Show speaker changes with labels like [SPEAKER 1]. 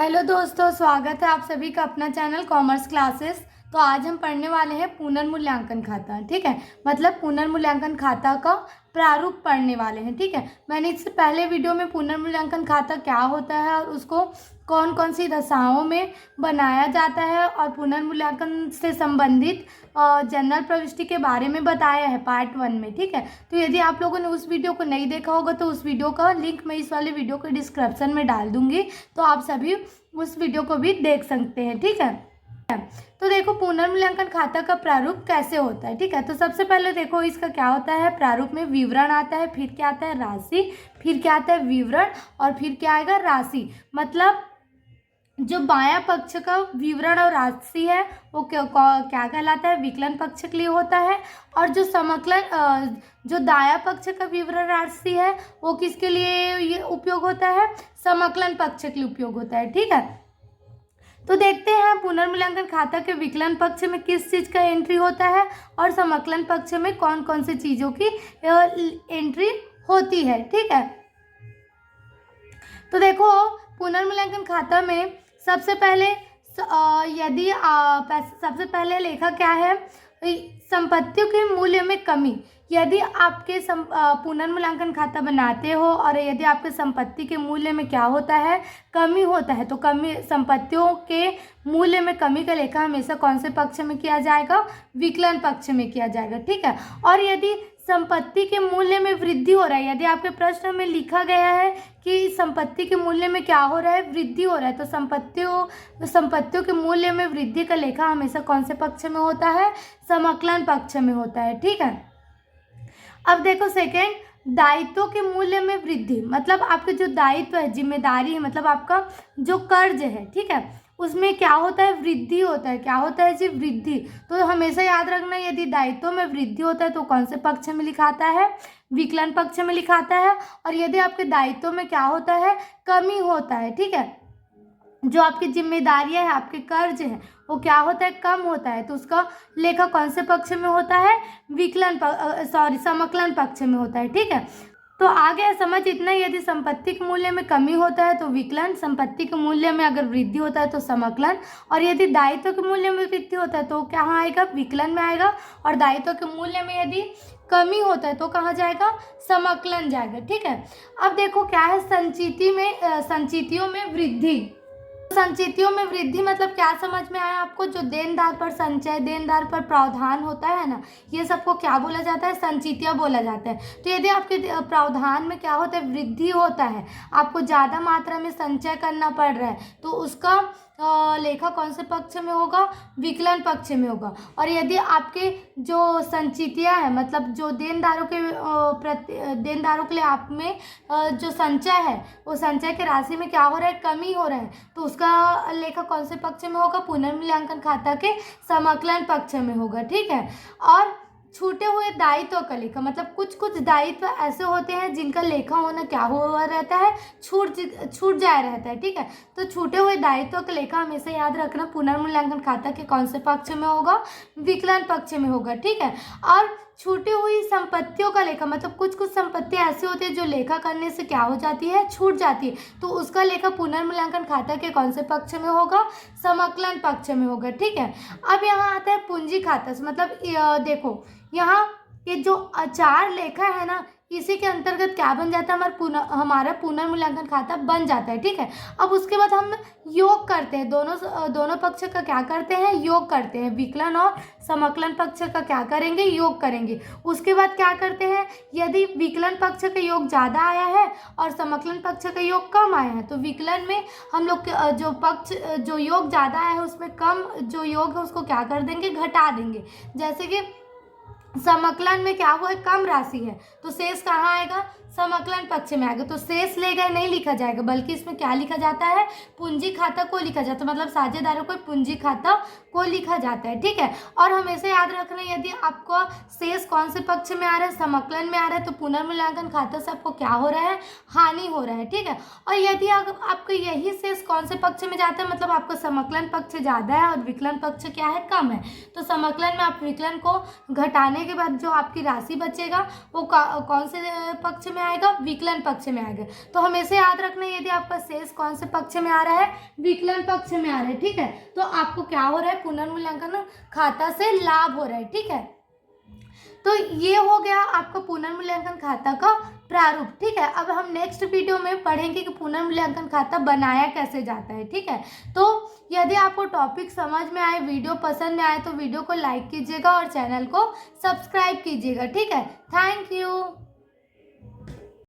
[SPEAKER 1] Hello दोस्तों, स्वागत है आप सभी का अपना चैनल कॉमर्स क्लासेस। तो आज हम पढ़ने वाले हैं पुनर्मूल्यांकन खाता। ठीक है, मतलब पुनर्मूल्यांकन खाता का प्रारूप पढ़ने वाले हैं। ठीक है, मैंने इससे पहले वीडियो में पुनर्मूल्यांकन खाता क्या होता है और उसको कौन कौन सी दशाओं में बनाया जाता है और पुनर्मूल्यांकन से संबंधित जनरल प्रविष्टि के बारे में बताया है पार्ट 1 में। ठीक है, तो यदि आप लोगों ने उस वीडियो को नहीं देखा होगा तो उस वीडियो का लिंक मैं इस वाले वीडियो के डिस्क्रिप्शन में डाल दूंगी, तो आप सभी उस वीडियो को भी देख सकते हैं। ठीक है, तो देखो पुनर्मूल्यांकन खाता का प्रारूप कैसे होता है। ठीक है, तो सबसे पहले देखो इसका क्या होता है। प्रारूप में विवरण आता है, फिर क्या आता है राशि, फिर क्या आता है विवरण और फिर क्या आएगा राशि। मतलब जो बायां पक्ष का विवरण और राशि है वो क्या कहलाता है, विकलन पक्ष के लिए होता है। और जो समकलन जो दायां पक्ष का विवरण राशि है वो किसके लिए ये उपयोग होता है, समकलन पक्ष के लिए उपयोग होता है। ठीक है, तो देखते हैं पुनर्मूल्यांकन खाता के विकलन पक्ष में किस चीज का एंट्री होता है और समकलन पक्ष में कौन कौन सी चीजों की एंट्री होती है। ठीक है, तो देखो पुनर्मूल्यांकन खाता में सबसे पहले सबसे पहले लेखा क्या है, संपत्तियों के मूल्य में कमी। यदि आपके पुनर्मूल्यांकन खाता बनाते हो और यदि आपके संपत्ति के मूल्य में क्या होता है, कमी होता है, तो कमी संपत्तियों के मूल्य में कमी का लेखा हमेशा कौन से पक्ष में किया जाएगा, विकलन पक्ष में किया जाएगा। ठीक है, और यदि संपत्ति के मूल्य में वृद्धि हो रहा है, यदि आपके प्रश्न में लिखा गया है कि संपत्ति के मूल्य में क्या हो रहा है, वृद्धि हो रहा है, तो संपत्तियों के मूल्य में वृद्धि का लेखा हमेशा कौन से पक्ष में होता है, समकलन पक्ष में होता है। ठीक है, अब देखो सेकेंड, दायित्वों के मूल्य में वृद्धि। मतलब आपके जो दायित्व है, जिम्मेदारी है, मतलब आपका जो कर्ज है, ठीक है, उसमें क्या होता है, वृद्धि होता है। क्या होता है जी, वृद्धि। तो हमेशा याद रखना, यदि दायित्व में वृद्धि होता है तो कौन से पक्ष में लिखाता है, विकलन पक्ष में लिखाता है। और यदि आपके दायित्व में क्या होता है, कमी होता है, ठीक है, जो आपकी जिम्मेदारियां है, आपके कर्ज है, वो क्या होता है, कम होता है, तो उसका लेखा कौन से पक्ष में होता है, समकलन पक्ष में होता है। ठीक है, तो आ गया समझ इतना। यदि संपत्ति के मूल्य में कमी होता है तो विकलन, संपत्ति के मूल्य में अगर वृद्धि होता है तो समकलन, और यदि दायित्व के मूल्य में वृद्धि होता है तो कहाँ आएगा, विकलन में आएगा। और दायित्व के मूल्य में यदि कमी होता है तो कहाँ जाएगा, समकलन जाएगा। ठीक है, अब देखो क्या है, संचितियों में वृद्धि। संचितियों में वृद्धि मतलब क्या समझ में आया आपको, जो देनदार पर संचय, देनदार पर प्रावधान होता है ना, ये सबको क्या बोला जाता है, संचितियां बोला जाता है। तो यदि आपके प्रावधान में क्या होता है, वृद्धि होता है, आपको ज़्यादा मात्रा में संचय करना पड़ रहा है, तो उसका लेखा कौन से पक्ष में होगा, विकलन पक्ष में होगा। और यदि आपके जो संचितियां हैं, मतलब जो देनदारों के लिए आप में जो संचय है, वो संचय के राशि में क्या हो रहा है, कमी हो रहा है, तो उसका लेखा कौन से पक्ष में होगा, पुनर्मूल्यांकन खाता के समकलन पक्ष में होगा। ठीक है, और छूटे हुए दायित्व का लेखा, मतलब कुछ दायित्व ऐसे होते हैं जिनका लेखा होना क्या हुआ रहता है, छूट जाया रहता है। ठीक है, तो छूटे हुए दायित्व का लेखा हमेशा याद रखना पुनर्मूल्यांकन खाता के कौन से पक्ष में होगा, विकलन पक्ष में होगा। ठीक है, और छूटी हुई संपत्तियों का लेखा, मतलब कुछ संपत्ति ऐसी होती है जो लेखा करने से क्या हो जाती है, छूट जाती है, तो उसका लेखा पुनर्मूल्यांकन खाता के कौन से पक्ष में होगा, समकलन पक्ष में होगा। ठीक है, अब यहाँ आता है पूंजी खाता। मतलब देखो यहाँ ये जो चार लेखा है ना, इसी के अंतर्गत क्या बन जाता है, हमारा पुनर्मूल्यांकन खाता बन जाता है। ठीक है, अब उसके बाद हम योग करते हैं, दोनों पक्ष का क्या करते हैं, योग करते हैं, विकलन और समकलन पक्ष का क्या करेंगे, योग करेंगे। उसके बाद क्या करते हैं, यदि विकलन पक्ष का योग ज़्यादा आया है और समकलन पक्ष का योग कम आया है, तो विकलन में हम लोग जो योग ज़्यादा आया है उसमें कम जो योग है उसको क्या कर देंगे, घटा देंगे। जैसे कि समकलन में क्या हुआ है, कम राशि है, तो शेष कहाँ आएगा, समकलन पक्ष में आएगा। तो शेष ले गए नहीं लिखा जाएगा, बल्कि इसमें क्या लिखा जाता है, पूंजी खाता को लिखा जाता है, मतलब साझेदारों को पूंजी खाता को लिखा जाता है। ठीक है, और हमेशा याद रखना, यदि आपको शेष कौन से पक्ष में आ रहा है, समकलन में आ रहा है, तो पुनर्मूल्यांकन खाता से आपको क्या हो रहा है, हानि हो रहा है। ठीक है, और यदि आपको यही शेष कौन से पक्ष में जाता है, मतलब आपका समकलन पक्ष ज़्यादा है और विकलन पक्ष क्या है, कम है, तो समकलन में आप विकलन को घटाने घटाने के बाद जो आपकी राशि बचेगा वो कौन से पक्ष में आएगा, विकलन पक्ष में आएगा। तो हमेशा याद रखना यदि आपका शेष कौन से पक्ष में आ रहा है, विकलन पक्ष में आ रहा है, ठीक है। तो आपको क्या हो रहा है, पुनर्मूल्यांकन खाता से लाभ हो रहा है, ठीक है। तो ये हो गया आपका पुनर्मूल्यांकन खाता का प्रारूप, ठीक है। अब हम नेक्स्ट वीडियो में पढ़ेंगे कि पुनर्मूल्यांकन खाता बनाया कैसे जाता है, ठीक है। तो यदि आपको टॉपिक समझ में आए, वीडियो पसंद में आए तो वीडियो को लाइक कीजिएगा और चैनल को सब्सक्राइब कीजिएगा, ठीक है। Thank you.